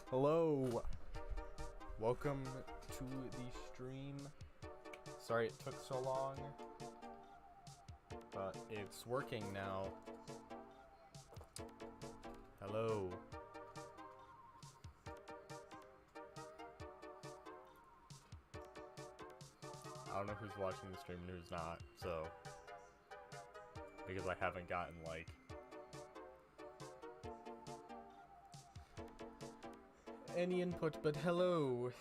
Hello, welcome to the stream. Sorry it took so long, but it's working now. Hello. I don't know who's watching the stream and who's not, so because I haven't gotten like any input, but hello.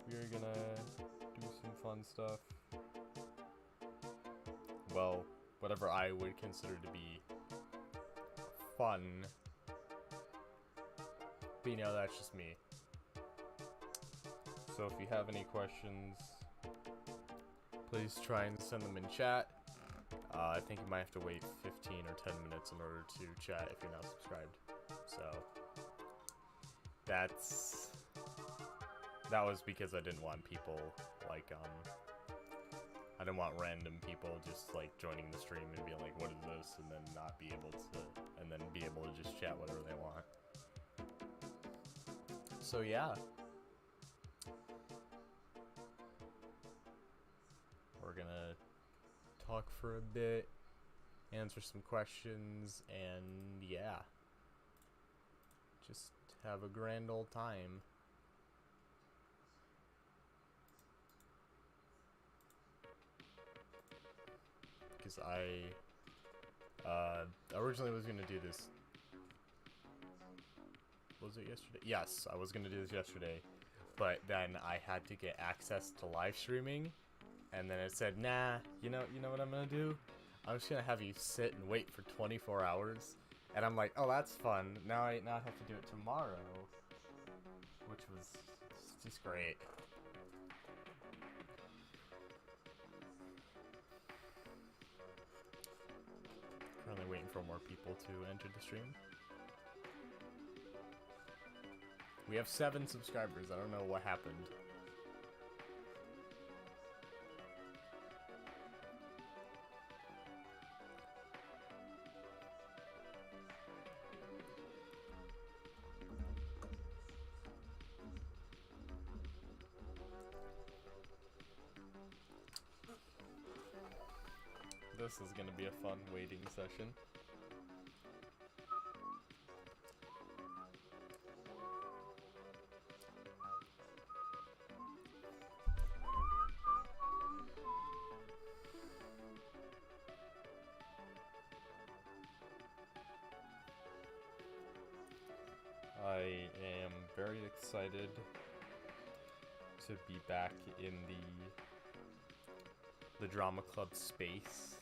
We're gonna do some fun stuff. Well, whatever I would consider to be fun. But you know, that's just me. So if you have any questions, please try and send them in chat. I think you might have to wait 15 or 10 minutes in order to chat if you're not subscribed. So that was because I didn't want people like I didn't want random people just like joining the stream and being like, what is this, and then not be able to, and then be able to just chat whatever they want. So yeah, we're gonna talk for a bit, answer some questions, and yeah, just have a grand old time. Because I originally was gonna do this. Was it yesterday? Yes, I was gonna do this yesterday, but then I had to get access to live streaming, and then it said, nah, you know what I'm gonna do? I'm just gonna have you sit and wait for 24 hours, and I'm like, oh, that's fun. Now I have to do it tomorrow, which was just great. Currently waiting for more people to enter the stream. We have 7 subscribers. I don't know what happened. This is gonna be a fun waiting session. I am very excited to be back in the drama club space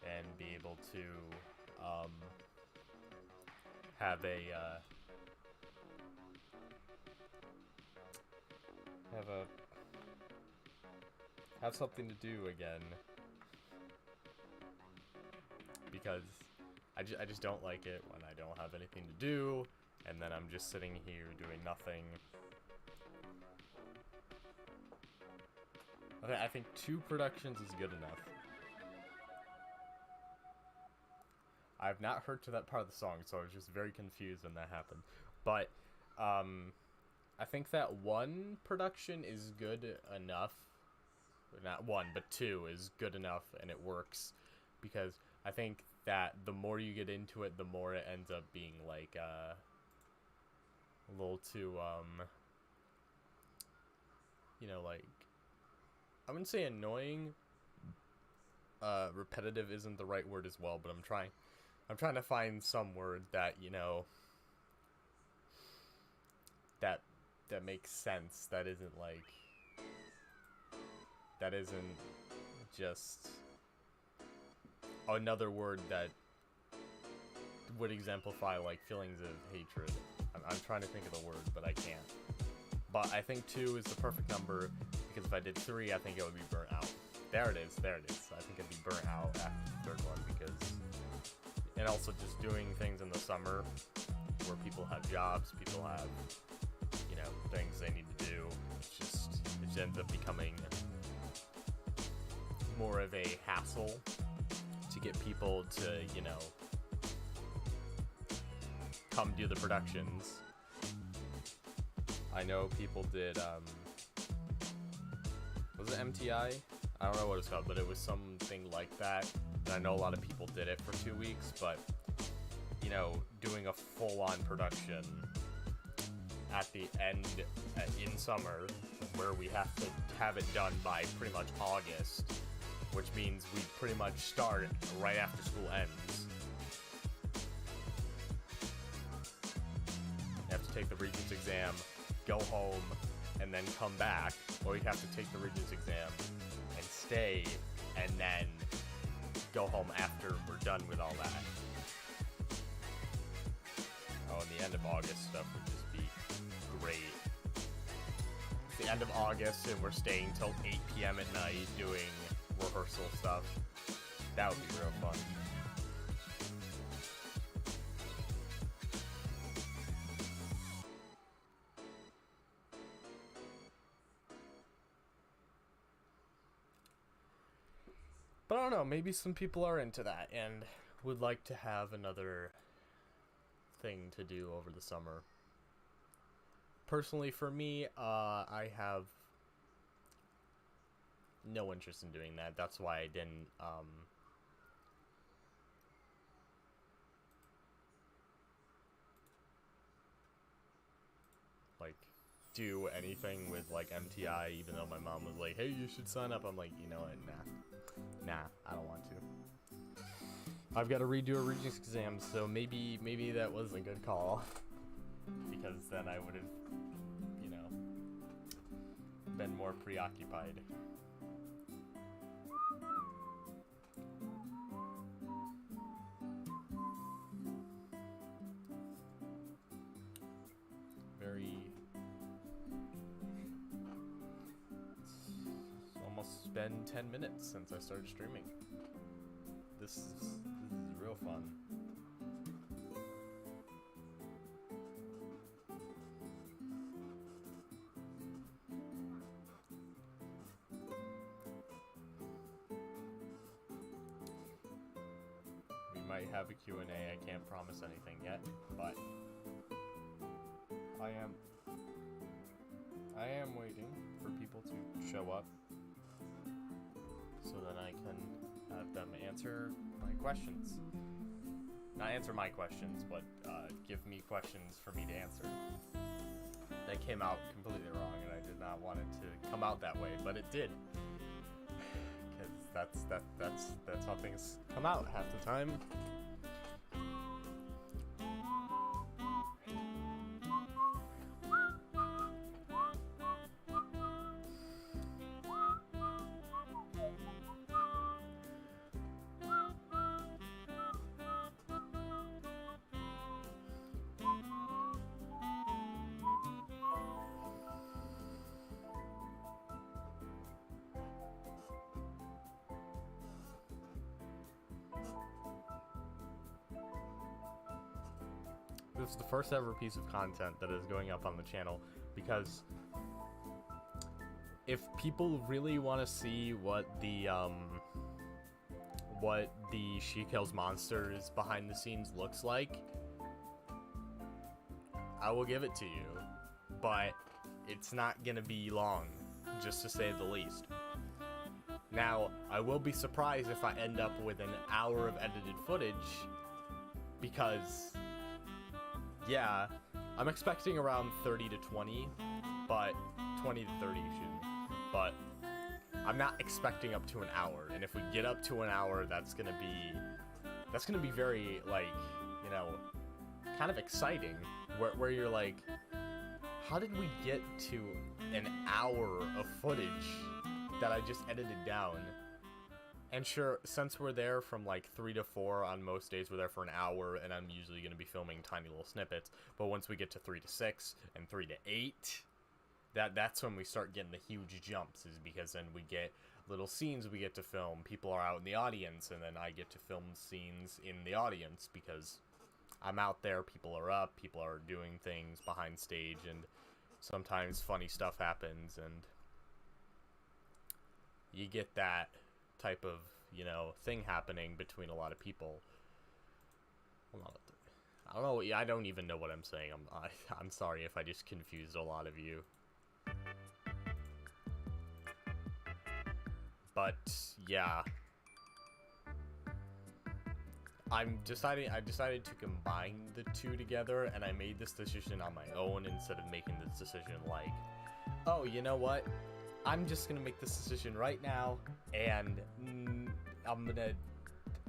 and be able to have something to do again, because I just don't like it when I don't have anything to do and then I'm just sitting here doing nothing. I think 2 productions is good enough. I've not heard to that part of the song, so I was just very confused when that happened. But I think that 1 production is good enough. Not 1, but 2 is good enough, and it works, because I think that the more you get into it, the more it ends up being like a little too you know, like, I wouldn't say annoying. Repetitive isn't the right word as well, but I'm trying to find some word that, you know, that makes sense, that isn't just another word that would exemplify like feelings of hatred. I'm trying to think of the word, but I can't. But I think 2 is the perfect number, because if I did 3, I think it would be burnt out. There it is. I think it'd be burnt out after the 3rd one, because, and also just doing things in the summer where people have jobs, people have, you know, things they need to do. It just ends up becoming more of a hassle to get people to, you know, come do the productions. I know people did, was it MTI? I don't know what it's called, but it was something like that. And I know a lot of people did it for 2 weeks, but, you know, doing a full-on production at the end, in summer, where we have to have it done by pretty much August, which means we pretty much start right after school ends. You have to take the Regents exam, go home, and then come back, or you have to take the Regents exam and stay, and then go home after we're done with all that. Oh, and the end of August stuff would just be great. It's the end of August, and we're staying till 8 p.m. at night doing rehearsal stuff. That would be real fun. But I don't know, maybe some people are into that and would like to have another thing to do over the summer. Personally, for me, I have no interest in doing that. That's why I didn't, like, do anything with, like, MTI, even though my mom was like, hey, you should sign up. I'm like, you know what, nah, I don't want to. I've got to redo a Regents exam, so maybe that was a good call. Because then I would have, you know, been more preoccupied. It's almost been 10 minutes since I started streaming. This is real fun. We might have a Q&A. I can't promise anything yet, but I am waiting for people to show up so that I can have them answer my questions. Not answer my questions, but give me questions for me to answer. That came out completely wrong, and I did not want it to come out that way, but it did. Because that's how things come out half the time. This is the first ever piece of content that is going up on the channel, because if people really want to see what the She Kills Monsters behind the scenes looks like, I will give it to you, but it's not gonna be long, just to say the least. Now, I will be surprised if I end up with an hour of edited footage, because yeah, I'm expecting around 30 to 20, but 20 to 30 should, but I'm not expecting up to an hour. And if we get up to an hour, that's gonna be very, like, you know, kind of exciting, where you're like, how did we get to an hour of footage that I just edited down? And sure, since we're there from like 3 to 4 on most days, we're there for an hour, and I'm usually going to be filming tiny little snippets. But once we get to 3 to 6 and 3 to 8, that's when we start getting the huge jumps, is because then we get little scenes we get to film. People are out in the audience, and then I get to film scenes in the audience because I'm out there, people are up, people are doing things behind stage, and sometimes funny stuff happens, and you get that type of, you know, thing happening between a lot of people. Hold on. I don't know. I don't even know what I'm saying. I'm sorry if I just confused a lot of you. But yeah, I decided to combine the two together, and I made this decision on my own instead of making this decision like, oh, you know what? I'm just gonna make this decision right now, and I'm gonna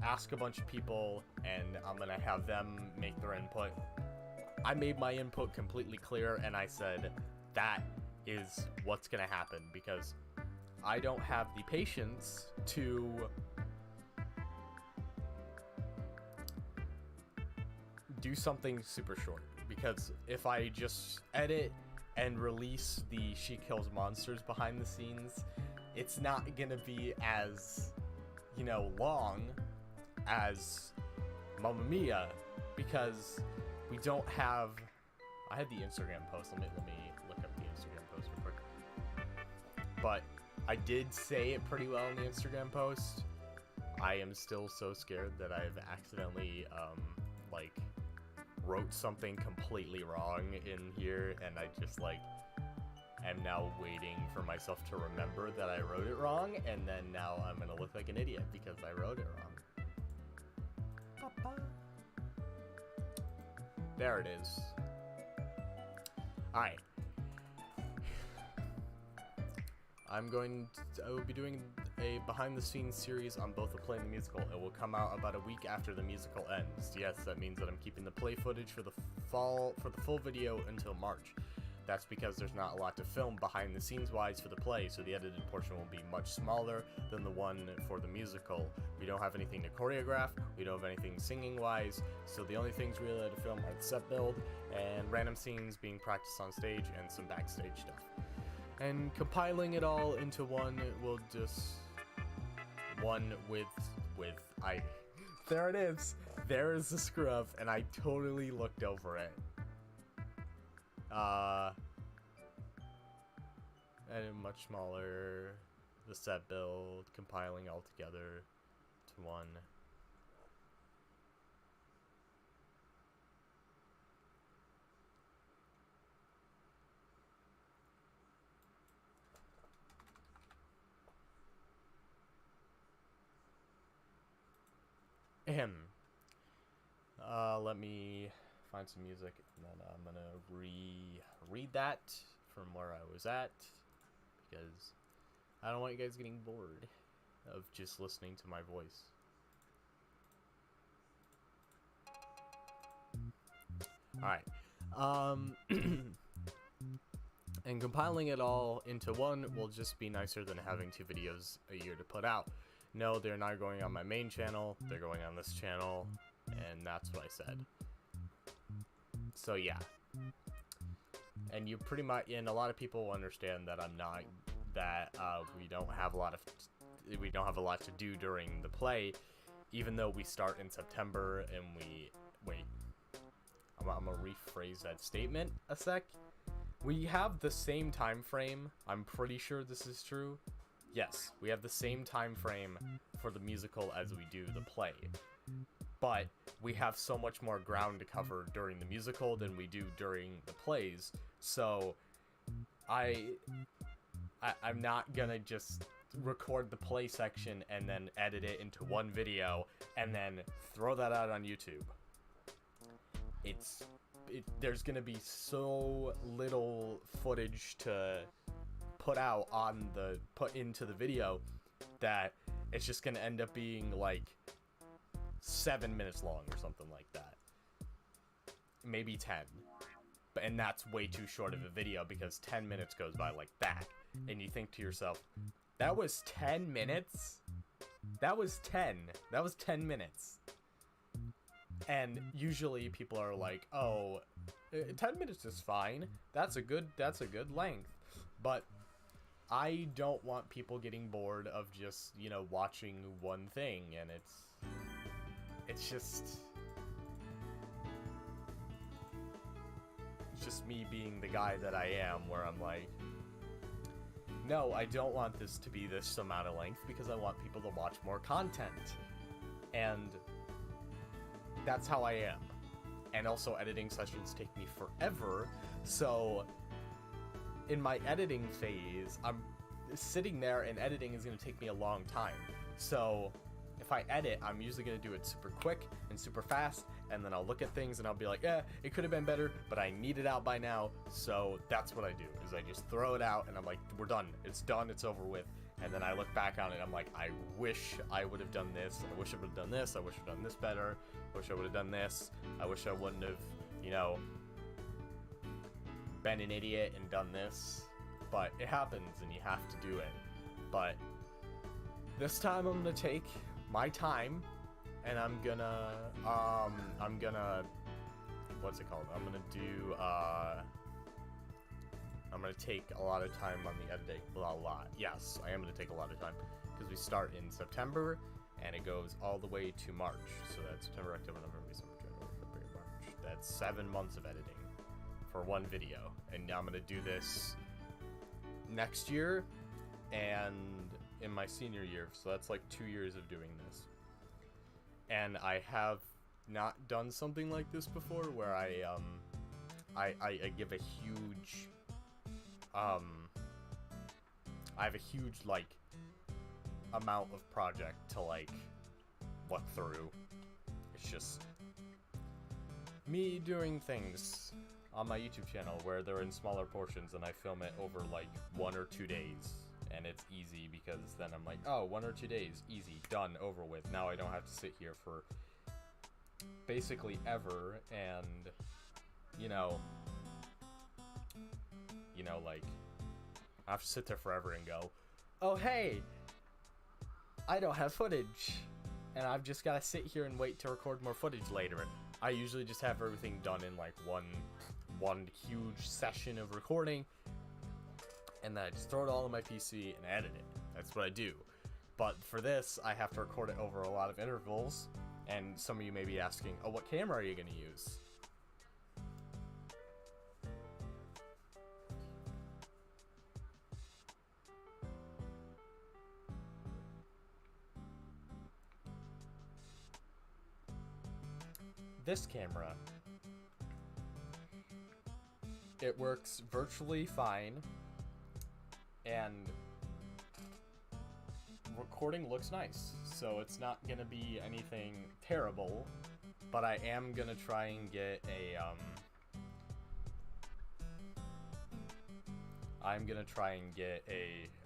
ask a bunch of people, and I'm gonna have them make their input. I made my input completely clear, and I said that is what's gonna happen, because I don't have the patience to do something super short, because if I just edit and release the She Kills Monsters behind the scenes, it's not gonna be as, you know, long as Mamma Mia, because we don't have... I had the Instagram post. Let me look up the Instagram post real quick. But I did say it pretty well in the Instagram post. I am still so scared that I've accidentally, like, wrote something completely wrong in here, and I just, like, am now waiting for myself to remember that I wrote it wrong, and then now I'm gonna look like an idiot because I wrote it wrong. There it is. Alright. I will be doing a behind-the-scenes series on both the play and the musical. It will come out about a week after the musical ends. Yes, that means that I'm keeping the play footage for the full video until March. That's because there's not a lot to film behind-the-scenes-wise for the play, so the edited portion will be much smaller than the one for the musical. We don't have anything to choreograph, we don't have anything singing-wise, so the only things really to film are the set build, and random scenes being practiced on stage, and some backstage stuff. And compiling it all into one will just... There it is! There is the screw-up, and I totally looked over it. And much smaller, the set build, compiling all together to one. Ahem. Let me find some music, and then I'm gonna read that from where I was at, because I don't want you guys getting bored of just listening to my voice. Alright. And compiling it all into one will just be nicer than having 2 videos a year to put out. No, they're not going on my main channel, they're going on this channel, and that's what I said. So yeah. And you pretty much, and a lot of people understand that I'm not, that we don't have a lot to do during the play, even though we start in September and I'm gonna rephrase that statement a sec. We have the same time frame. I'm pretty sure this is true. Yes, we have the same time frame for the musical as we do the play. But we have so much more ground to cover during the musical than we do during the plays. So I'm not gonna just record the play section and then edit it into one video and then throw that out on YouTube. There's gonna be so little footage to put into the video that it's just gonna end up being like 7 minutes long or something like that. Maybe 10. And that's way too short of a video, because 10 minutes goes by like that. And you think to yourself, that was 10 minutes? That was 10 minutes. And usually people are like, oh, 10 minutes is fine. That's a good length. But I don't want people getting bored of just, you know, watching one thing, and it's just me being the guy that I am, where I'm like, no, I don't want this to be this amount of length, because I want people to watch more content. And that's how I am. and also editing sessions take me forever. So in my editing phase, I'm sitting there and editing is going to take me a long time. So if I edit, I'm usually going to do it super quick and super fast, and then I'll look at things and I'll be like, yeah, it could have been better, but I need it out by now. So that's what I do, is I just throw it out and I'm like, we're done. It's done. It's over with. And then I look back on it and I'm like, I wish I would have done this. I wish I would have done this. I wish I would have done this better. I wish I would have done this. I wish I wouldn't have, you know, been an idiot and done this. But it happens and you have to do it. But this time I'm gonna take my time and I'm gonna what's it called? I'm gonna take a lot of time on the editing. Yes, I am gonna take a lot of time because we start in September and it goes all the way to March. So that's September, October, November, December, January, February, March. That's 7 months of editing for one video. And I'm gonna do this next year and in my senior year. So that's like 2 years of doing this. And I have not done something like this before where I give a huge I have a huge like amount of project to like look through. It's just me doing things on my YouTube channel where they're in smaller portions and I film it over like 1 or 2 days, and it's easy because then I'm like, oh, 1 or 2 days, easy, done, over with. Now I don't have to sit here for basically ever and like I have to sit there forever and go, oh hey, I don't have footage, and I've just got to sit here and wait to record more footage later. I usually just have everything done in like one huge session of recording, and then I just throw it all on my PC and edit it. That's what I do. But for this, I have to record it over a lot of intervals, and some of you may be asking, oh, what camera are you going to use? This camera, it works virtually fine, and recording looks nice, so it's not gonna be anything terrible, but I am gonna try and get a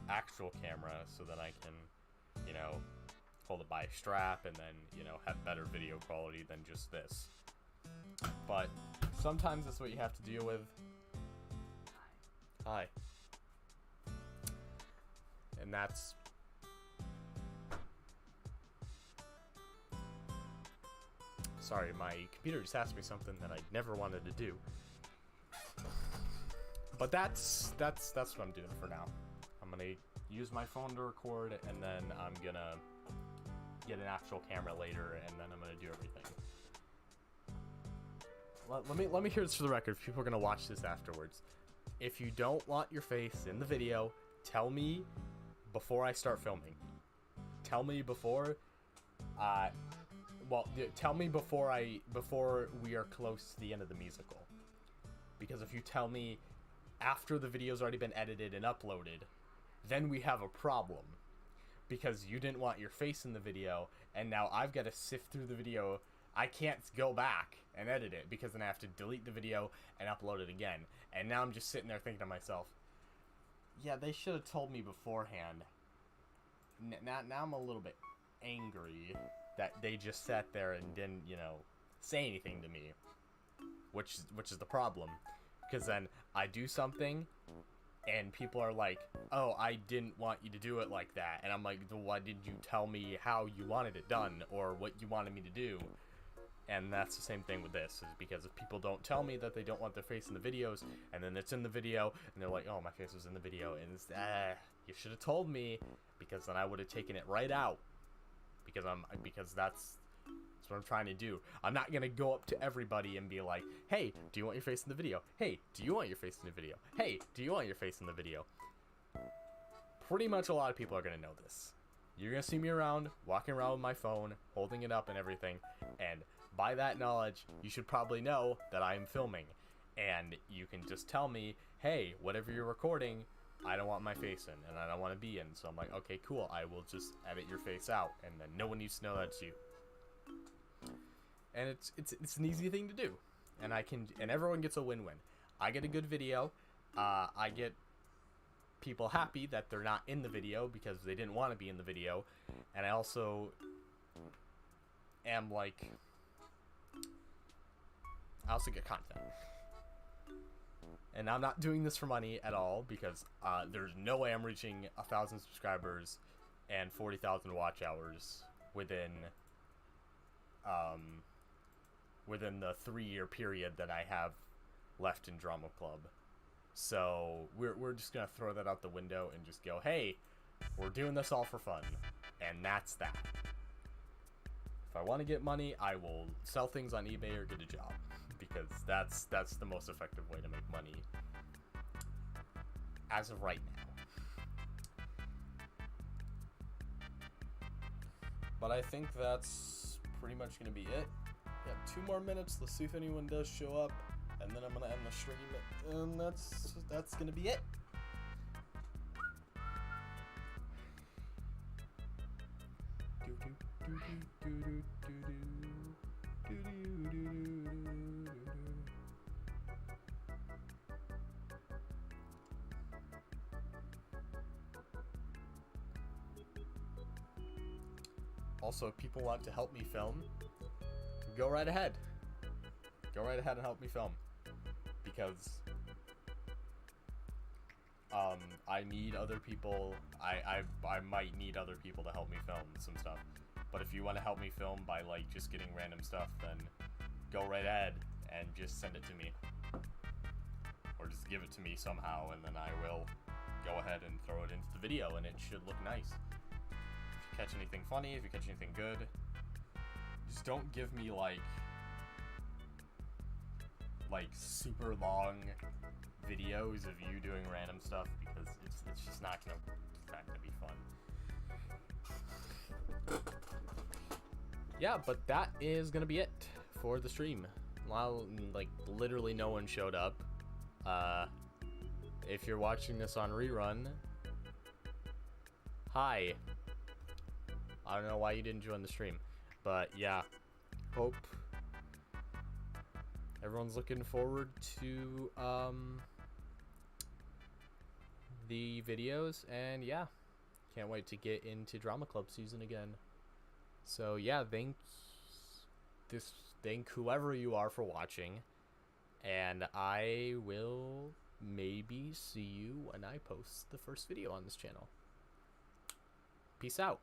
actual camera so that I can, hold it by a strap and then, have better video quality than just this. But sometimes that's what you have to deal with. Hi. And that's... Sorry, my computer just asked me something that I never wanted to do. But that's what I'm doing for now. I'm gonna use my phone to record, and then I'm gonna get an actual camera later, and then I'm gonna do everything. Let me hear this for the record. People are gonna watch this afterwards. If you don't want your face in the video, tell me before I start filming. Tell me before. Tell me before we are close to the end of the musical. Because if you tell me after the video's already been edited and uploaded, then we have a problem. Because you didn't want your face in the video, and now I've got to sift through the video. I can't go back and edit it, because then I have to delete the video and upload it again. And now I'm just sitting there thinking to myself, yeah, they should have told me beforehand. Now I'm a little bit angry that they just sat there and didn't, say anything to me. Which is the problem. Because then I do something, and people are like, oh, I didn't want you to do it like that. And I'm like, why did you tell me how you wanted it done, or what you wanted me to do? And that's the same thing with this, is because if people don't tell me that they don't want their face in the videos, and then it's in the video, and they're like, oh, my face was in the video, and it's, you should have told me, because then I would have taken it right out. Because that's what I'm trying to do. I'm not gonna go up to everybody and be like, hey, do you want your face in the video? Hey, do you want your face in the video? Hey, do you want your face in the video? Pretty much a lot of people are gonna know this. You're gonna see me around, walking around with my phone, holding it up and everything, and by that knowledge, you should probably know that I'm filming. And you can just tell me, hey, whatever you're recording, I don't want my face in, and I don't want to be in. So I'm like, okay, cool. I will just edit your face out, and then no one needs to know that's you. And it's an easy thing to do, and everyone gets a win-win. I get a good video. I get people happy that they're not in the video because they didn't want to be in the video, and I also am like, I also get content. And I'm not doing this for money at all because there's no way I'm reaching 1,000 subscribers and 40,000 watch hours within the 3-year period that I have left in Drama Club. So we're just gonna throw that out the window and just go, hey, we're doing this all for fun, and that's that. If I want to get money, I will sell things on eBay or get a job, because that's the most effective way to make money as of right now. But I think that's pretty much gonna be it. Yeah, 2 more minutes. Let's see if anyone does show up, and then I'm gonna end the stream. And that's gonna be it. Also, if people want to help me film, go right ahead. Go right ahead and help me film, because I need other people. I might need other people to help me film some stuff. But if you want to help me film by like just getting random stuff, then go right ahead and just send it to me, or just give it to me somehow, and then I will go ahead and throw it into the video, and it should look nice. If you catch anything funny, if you catch anything good, just don't give me like super long videos of you doing random stuff, because it's just not gonna be fun. Yeah, but that is gonna be it for the stream. While like literally no one showed up. If you're watching this on rerun, hi. I don't know why you didn't join the stream, but yeah, hope everyone's looking forward to the videos, and yeah, can't wait to get into Drama Club season again. So yeah, thank whoever you are for watching, and I will maybe see you when I post the first video on this channel. Peace out.